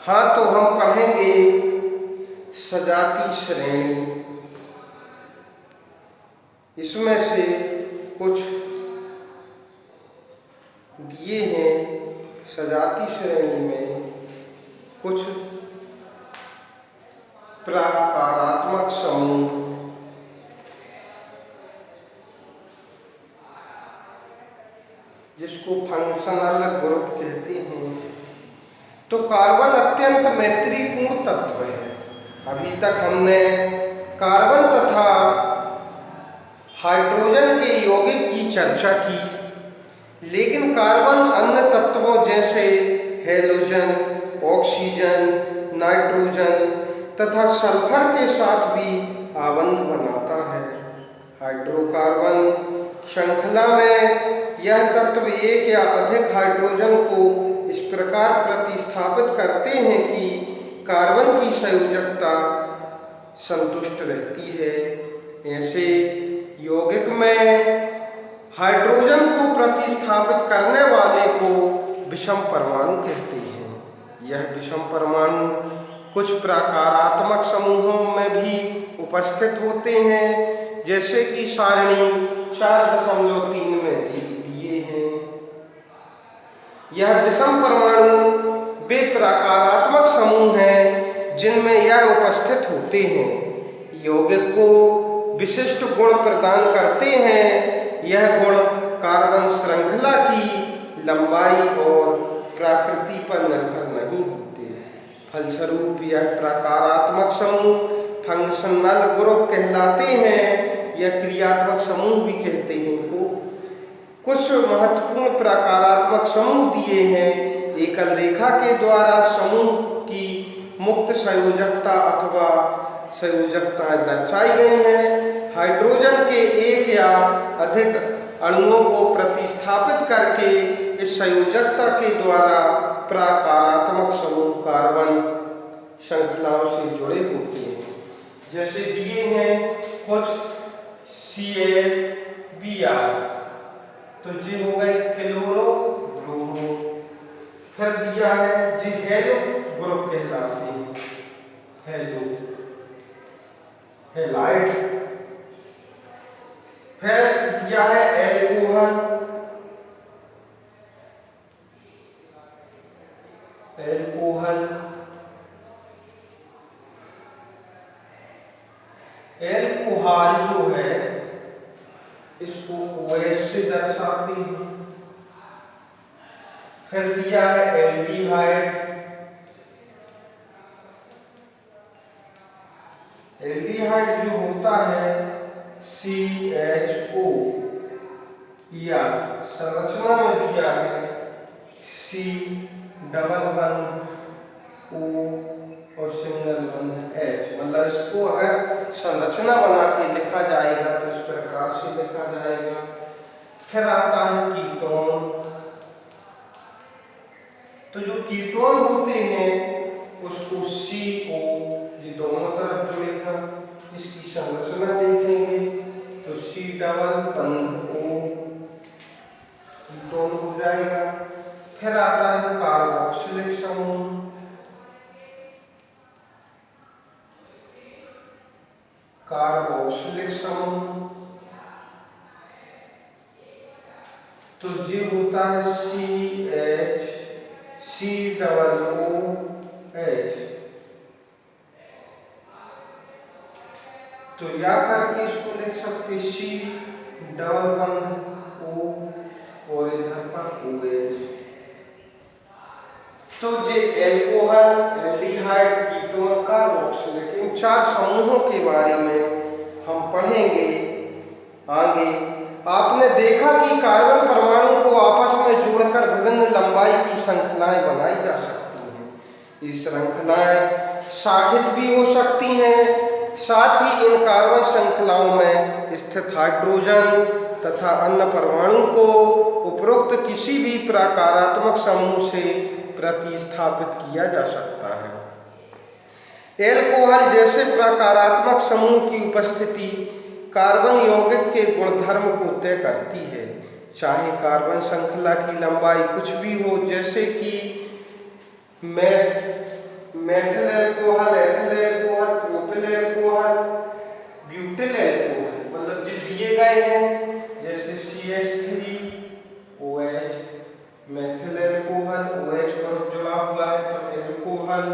हाँ, तो हम पढ़ेंगे सजाती श्रेणी। इसमें से कुछ दिए हैं सजाती श्रेणी में कुछ प्रकारात्मक समूह, जिसको फंक्शनल ग्रुप कहते हैं। तो कार्बन अत्यंत मैत्रीपूर्ण तत्व है। अभी तक हमने कार्बन तथा हाइड्रोजन के यौगिक की चर्चा की, लेकिन कार्बन अन्य तत्वों जैसे हेलोजन, ऑक्सीजन, नाइट्रोजन तथा सल्फर के साथ भी आबंध बनाता है। हाइड्रोकार्बन श्रृंखला में यह तत्व एक या अधिक हाइड्रोजन को इस प्रकार प्रतिस्थापित करते हैं कि कार्बन की संयोजकता संतुष्ट रहती है। ऐसे यौगिक में हाइड्रोजन को प्रतिस्थापित करने वाले को विषम परमाणु कहते हैं। यह विषम परमाणु कुछ प्रकारात्मक समूहों में भी उपस्थित होते हैं, जैसे कि सारणी 4.3 में दिए हैं। यह विषम परमाणु वे प्रकारात्मक समूह हैं जिनमें यह उपस्थित होते हैं, यौगिक को विशिष्ट गुण प्रदान करते हैं। यह गुण कार्बन श्रृंखला की लंबाई और प्रकृति पर निर्भर नहीं होते। फलस्वरूप यह प्रकारात्मक समूह फंक्शनल ग्रुप कहलाते हैं। यह क्रियात्मक समूह भी कहते हैं इनको। कुछ महत्वपूर्ण प्रकारात्मक समूह दिए हैं। एकल रेखा के द्वारा समूह की मुक्त संयोजकता अथवा संयोजकताएं दर्शाई गई हैं। हाइड्रोजन के एक या अधिक अणुओं को प्रतिस्थापित करके इस संयोजकता के द्वारा प्रकारात्मक समूह कार्बन श्रृंखलाओं से जुड़े होते हैं। जैसे दिए हैं कुछ Cl, Br, तो ये हो गए क्लोरो ब्रोमो। फिर दिया है जी हेलो ग्रुप कहलाते हैं, हेलो हेलाइड। फिर दिया है एल्कोहल, एल्कोहल एल्कोहल जो है इसको OH से दर्शाते हैं। फिर दिया है एल्डिहाइड, एल्डिहाइड जो होता है CHO, या संरचना में दिया है C डबल बंध O और सिंगल बंध H। मतलब इसको अगर संरचना बना के लिखा जाएगा तो इस प्रकार से लिखा जाएगा। फिर आता है कीटोन। तो जो कीटोन होते हैं उसको CO, ये दोनों तरफ जुड़ेगा। इसकी संरचना देखेंगे तो C डबल बंध O कीटोन हो जाएगा। फिर आता है कार्बोक्सिलिक समूह। कार्बोक्सिलिक समूह तो ये होता है CH, C डबल OH। तो या करके इसको लिख सकते C डबल बंध O और इधर पर OH। तो ये एल्कोहल, एल्डिहाइड, कीटोन, कार्बोक्सिलिक, इन 4 समूहों के बारे में हम पढ़ेंगे आगे। आपने देखा कि कार्बन परमाणु को आपस में जोड़कर विभिन्न लंबाई की श्रृंखलाएं बनाई जा सकती हैं। ये श्रृंखलाएं शाखित भी हो सकती हैं। साथ ही इन कार्बन श्रृंखलाओं में स्थित हाइड्रोजन तथा अन्य परमाणु को उपरोक्त किसी भी प्रकारात्मक समूह से प्रतिस्थापित किया जा सकता है। एल्कोहल जैसे प्रकारात्मक समूह की उपस्थिति कार्बन यौगिक के गुणधर्म को तय करती है, चाहे कार्बन श्रृंखला की लंबाई कुछ भी हो, जैसे कि methyl alcohol, ethyl alcohol, propyl alcohol, butyl alcohol, मतलब जो दिए गए हैं जैसे CH3OH, methyl alcohol, OH group जुड़ा हुआ है तो अल्कोहल,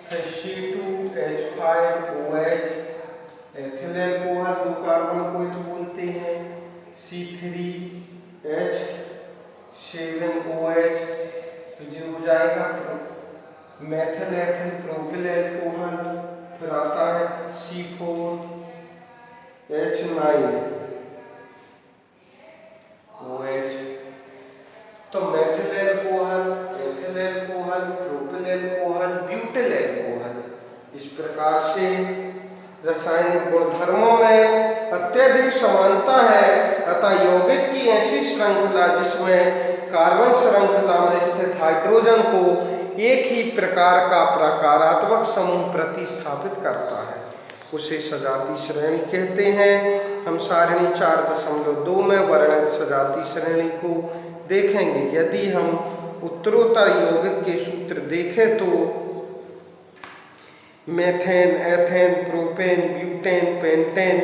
फिर C2H5OH, एथिल अल्कोहल, 2 कार्बन को तो बोलते हैं, C3H7OH, तो जो हो जाएगा मेथिल एथिल प्रोपिल अल्कोहल, फिर आता है C4H9OH। तो methyl alcohol, ethyl alcohol, propyl alcohol, butyl alcohol, इस प्रकार से रासायनिक गुणधर्मों में अत्यधिक समानता है। अतः यौगिक की ऐसी श्रृंखला जिसमें कार्बन श्रृंखला में स्थित हाइड्रोजन को एक ही प्रकार का प्रकारात्मक समूह प्रतिस्थापित करता है उसे सजातीय श्रेणी कहते हैं। हम सारणी 4.2 में वर्णित सजातीय श्रेणी को देखेंगे। यदि हम उत्तरोत्तर यौगिक के सूत्र देखें तो methane, ethane, propane, butane, pentane,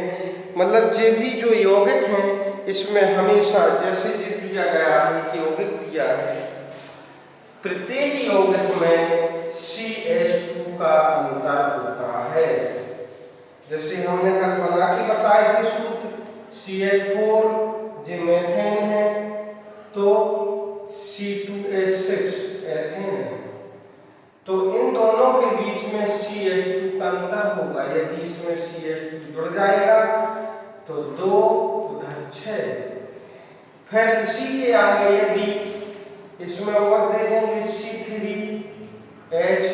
मतलब जो यौगिक हैं इसमें हमेशा जैसे दिया गया है यौगिक दिया है, प्रत्येक यौगिक में CH2 का अंतर होता है। जैसे हमने कल बना के बताए थे सूत्र, CH4 जो मेथेन है तो C2H6 एथेन है, तो इन दोनों के बीच में CH2 का अंतर होगा। यदि इसमें CH2 जुड़ जाएगा तो 2 उधर 6, फिर इसी के आगे यदि इसमें और देखेंगे C3H8,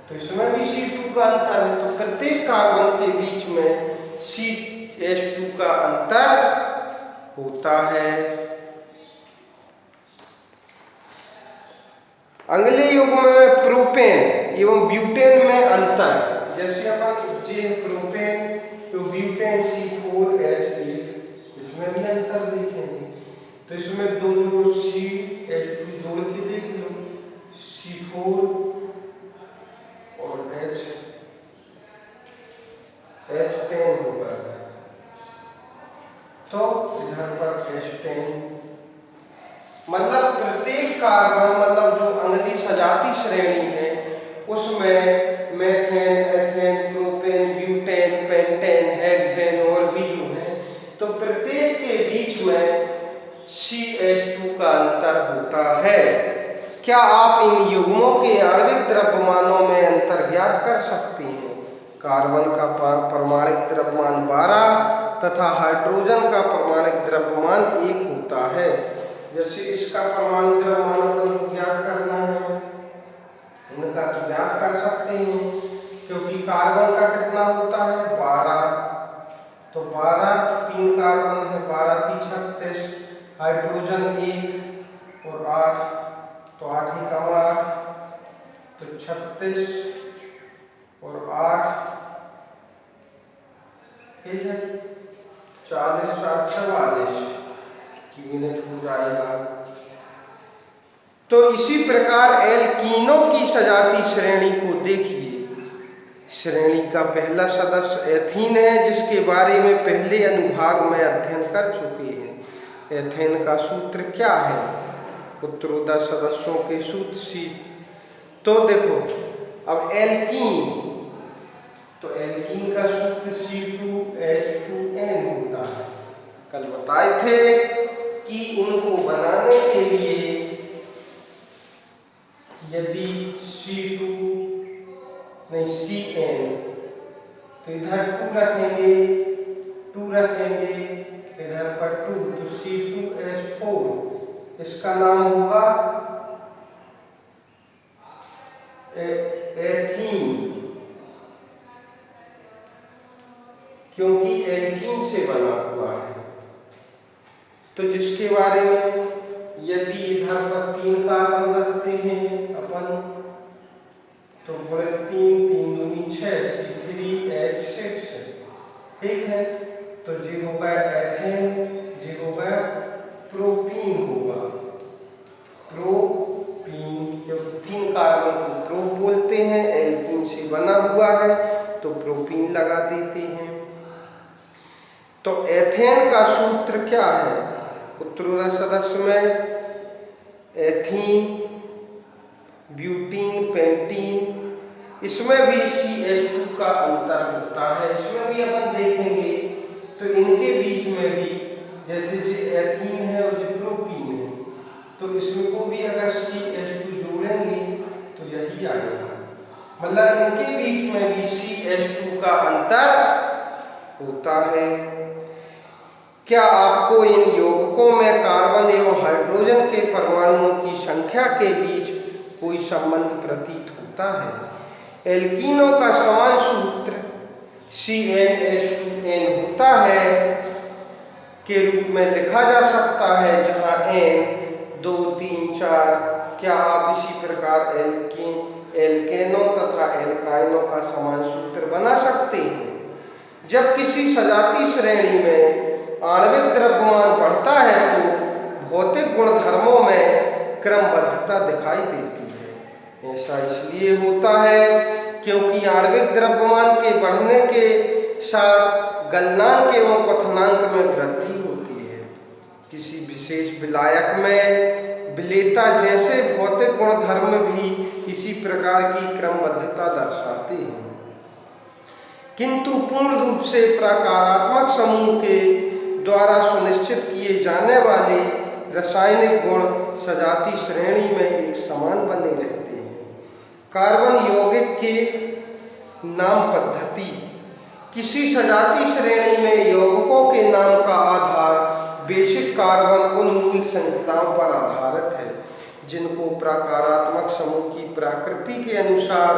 तो इसमें भी C2 का अंतर है, तो प्रत्येक कार्बन के बीच में CH2 का अंतर होता है। अगले युग्म में प्रोपेन एवं ब्यूटेन में अंतर, जैसे अपन प्रोपेन तो ब्यूटेन C4H8, इसमें भी अंतर देखेंगे। तो इसमें दो CH2 जोड़ के देख लो, C4 और H10 होगा, तो इधर पर H10, मतलब प्रत्येक कार्बन, मतलब जो अगली सजातीय श्रेणी है उसमें methane, ethane, propane, butane, pentane, hexane और भी जो है, तो प्रत्येक के बीच में CH2 का अंतर होता है। क्या आप इन युग्मों के आणविक द्रव्यमानों में अंतर ज्ञात कर सकते हैं? कार्बन का परमाणिक द्रव्यमान 12 तथा हाइड्रोजन का परमाणिक द्रव्यमान 1 होता है। जैसे इसका परमाणु द्रव्यमान ज्ञात करना है, इनका तो ज्ञात कर सकते हैं, क्योंकि कार्बन का कितना होता है 12, तो 12 3 कार्बन है, 12 3 36, हाइड्रोजन 1 और 8, तो 8 ही कम 8, तो 36 और 8 ठीक है 40 4 44 यूनिट हो जाएगा। तो इसी प्रकार एल्कीनों की सजातीय श्रेणी को देखिए। श्रेणी का पहला सदस्य एथीन है, जिसके बारे में पहले अनुभाग में अध्ययन कर चुके हैं। एथेन का सूत्र क्या है? उत्तरोत्तर सदस्यों के सूत्र सी। तो देखो अब एल्कीन, तो एल्कीन का सूत्र C2H2N होता है। कल बताए थे कि उनको बनाने के लिए यदि CN, तो इधर 2 रखेंगे, 2 रखेंगे, इधर पर 2, तो C2H4, इसका नाम होगा एथीन, क्योंकि एल्कीन से बना हुआ है। तो जिसके बारे में यदि इधर पर 3 कार्बन रखते हैं अपन, तो बड़े 3 3 दूनी 6 C3H6, ठीक है। तो जी होगा एथेन, जी होगा प्रोपीन, होगा प्रोपीन, क्योंकि 3 का सूत्र क्या है? उत्तरोत्तर सदस्य में एथीन, ब्यूटीन, पेंटीन, इसमें भी CH2 का अंतर होता है। इसमें भी अपन देखेंगे तो इनके बीच में भी जैसे जो एथीन है और जो प्रोपीन है, तो इसमें को भी अगर CH2 जोड़ेंगे तो यही आएगा। मतलब इनके बीच में भी CH2 का अंतर होता है। क्या आपको इन यौगिकों में कार्बन एवं हाइड्रोजन के परमाणुओं की संख्या के बीच कोई संबंध प्रतीत होता है? एल्कीनों का समान सूत्र CnH2n होता है के रूप में लिखा जा सकता है, जहां n 2, 3, 4। क्या आप इसी प्रकार एल्केनों तथा एल्काइनों का समान सूत्र बना सकते हैं? जब किसी सजातीय श्रेणी में आणविक द्रव्यमान बढ़ता है तो भौतिक गुणधर्मों में क्रमबद्धता दिखाई देती है। ऐसा इसलिए होता है क्योंकि आणविक द्रव्यमान के बढ़ने के साथ गलनांक एवं क्वथनांक में वृद्धि होती है। किसी विशेष विलायक में विलेयता जैसे भौतिक गुणधर्म भी इसी प्रकार की क्रमबद्धता दर्शाते हैं, किंतु पूर्ण रूप से प्रकारात्मक समूह के द्वारा सुनिश्चित किए जाने वाले रासायनिक गुण सजातीय श्रेणी में एक समान बने रहते हैं। कार्बन यौगिक के नाम पद्धति। किसी सजातीय श्रेणी में यौगिकों के नाम का आधार बेसिक कार्बन उन्मूलक संख्याओं पर आधारित है, जिनको प्रकारात्मक समूह की प्रकृति के अनुसार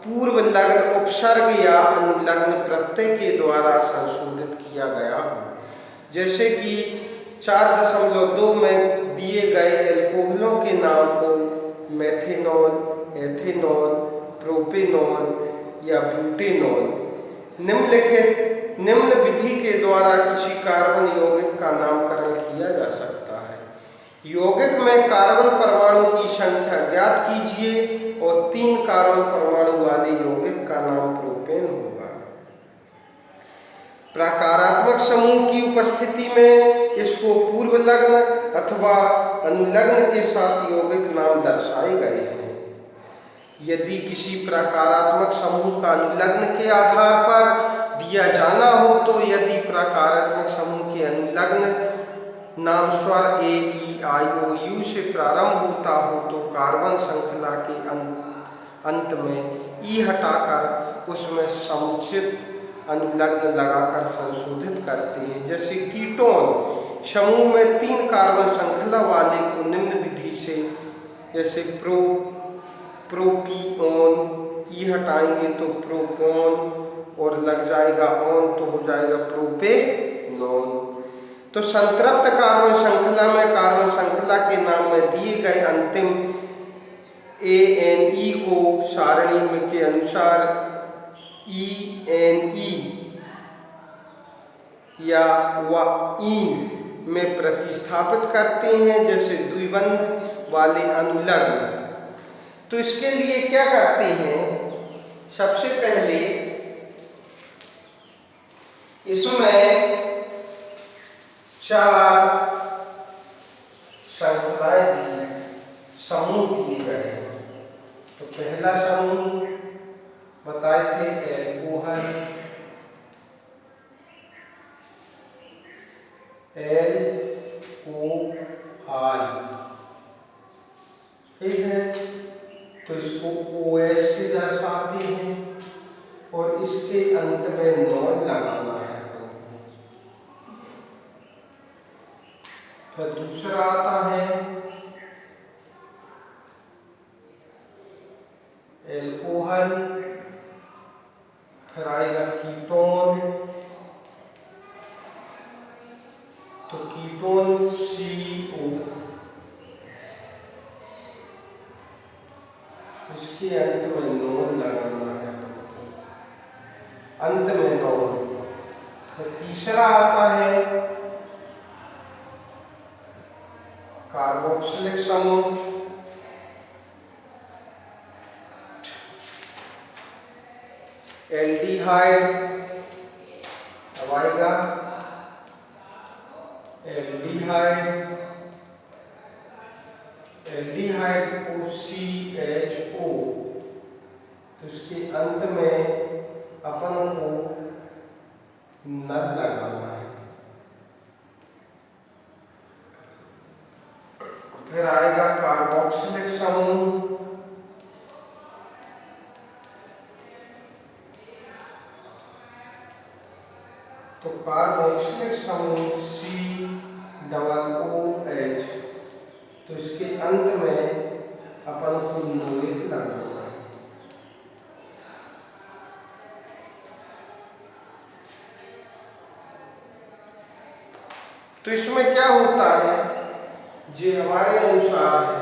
पूर्व लग्न उपसर्ग या अनुलग्न प्रत्यय के द्वारा संशोधित किया गया हो। जैसे कि 4.2 में दिए गए एल्कोहलों के नाम को मेथेनॉल, एथेनॉल, प्रोपेनॉल या ब्यूटेनॉल निम्न विधि के द्वारा किसी कार्बन यौगिक का नामकरण किया जा सकता है। यौगिक में कार्बन परमाणु की संख्या ज्ञात कीजिए और 3 कार्बन परमाणु वाले यौगिक का नाम प्रोपेन होगा। प्रकारात्मक समूह की उपस्थिति में इसको पूर्व लग्न अथवा अनुलग्न के साथ यौगिक नाम दर्शाए गए हैं। यदि किसी प्रकारात्मक समूह का अनुलग्न के आधार पर दिया जाना हो तो यदि प्रकारात्मक समूह के अनुलग्न नाम स्वर A, E, I, O, U से प्रारंभ होता हो तो कार्बन श्रृंखला के अंत में E हटाकर उसमें समुचित अनुलग्न लगाकर संशोधित करते हैं। जैसे कीटोन समूह में 3 कार्बन श्रृंखला वाले को निम्न विधि से, जैसे प्रोपीओन, ई हटाएंगे तो प्रोपोन और लग जाएगा ऑन तो हो जाएगा प्रोपेनॉन। तो संतृप्त कार्बन श्रृंखला में कार्बन श्रृंखला के नाम में दिए गए अंतिम ANE को सारणी में के अनुसार ENE या ईन में प्रतिस्थापित करते हैं, जैसे द्विबंध वाले अनुलग्न। तो इसके लिए क्या करते हैं? सबसे पहले इसमें 4 श्रृंखलाएं दी, समूह दिए गए हैं। तो पहला समूह बताए थे एल्कोहल, ठीक है, तो इसको OS से दर्शाते हैं और इसके अंत में नॉन लगाना है। फिर दूसरा आता है एल्कोहल, फिर आएगा कीटोन, तो कीटोन CO, इसके अंत में नॉन लगाना है, अंत में नॉन। फिर तीसरा आता है कार्बोक्सिलिक समूह, एल्डिहाइड अब आएगा, एल्डिहाइड को CHO, तो इसके अंत में अपन को नल लगाना है। फिर आएगा कार्बोक्सिलिक समूह, तो कार्बोक्सिलिक समूह COOH, तो इसके अंत में अपन को NOIC लगाना है। तो इसमें क्या होता है, जो हमारे अनुसार है,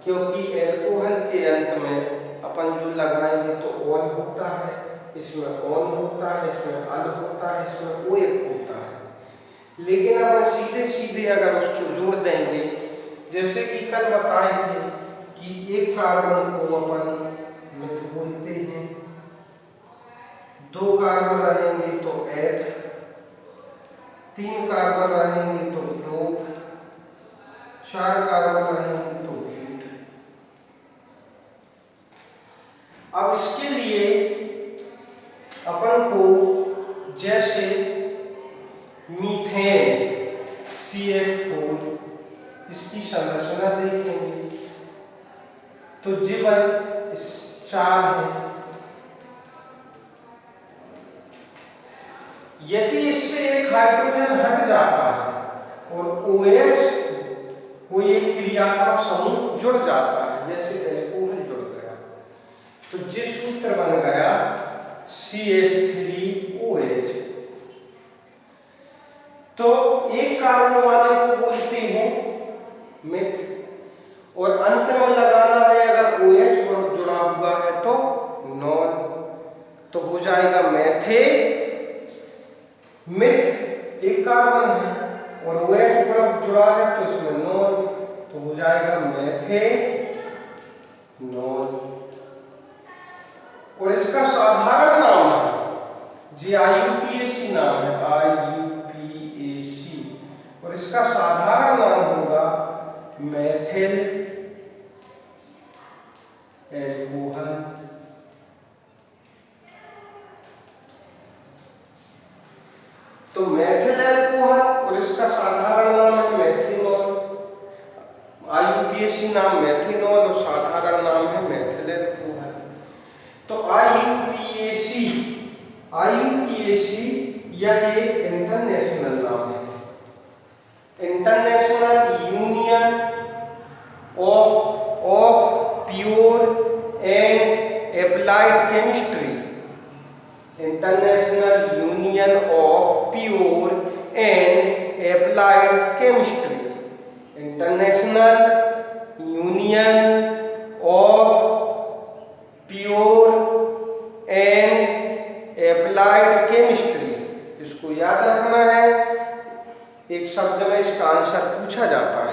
क्योंकि एल्कोहल के अंत में अपन जो लगाएंगे तो ऑन होता है, इसमें ऑन होता है, इसमें अल होता है, इसमें OH होता है। लेकिन अपन सीधे सीधे अगर उसको जोड़ देंगे, जैसे कि कल बताए थे कि एक कार्बन को अपन मिथ बोलते हैं, 2 कार्बन रहेंगे तो एथ, 3 कार्बन रहेंगे तो प्रोप, 4 कार्बन रहेंगे तो ब्यूट। अब इसके लिए अपन को जैसे मीथेन CH4, इसकी संरचना देखेंगे तो जीवन 4 है। यदि इससे एक हाइड्रोजन हट जाता है और OH कोई एक क्रियात्मक समूह जुड़ जाता है, जैसे एल्कोहल जुड़ गया, तो जिस सूत्र बन गया CH3OH, तो एक कार्बन वाले को बोलते हैं मिथ, और अंत में लगाना है अगर OH जुड़ा हुआ है तो नॉन, तो हो जाएगा मेथे मिथ। एक कार्बन है और OH जुड़ा है तो इसमें नॉन, तो हो जाएगा मेथे नॉन। और इसका साधारण नाम है, जी IUPAC नाम है, IUPAC, और इसका साधारण नाम होगा मेथिल एल्कोहल। तो मेथिल एल्कोहल और इसका साधारण नाम है मेथिनॉल, IUPAC नाम मेथिनॉल और साधारण नाम है मेथिल एल्कोहल। तो IUPAC यह एक इंटरनेशनल नाम है, international union of pure and applied chemistry, international union of pure and applied chemistry, international union of pure and applied chemistry. इसको याद रखना है, एक शब्द में इसका आंसर पूछा जाता है।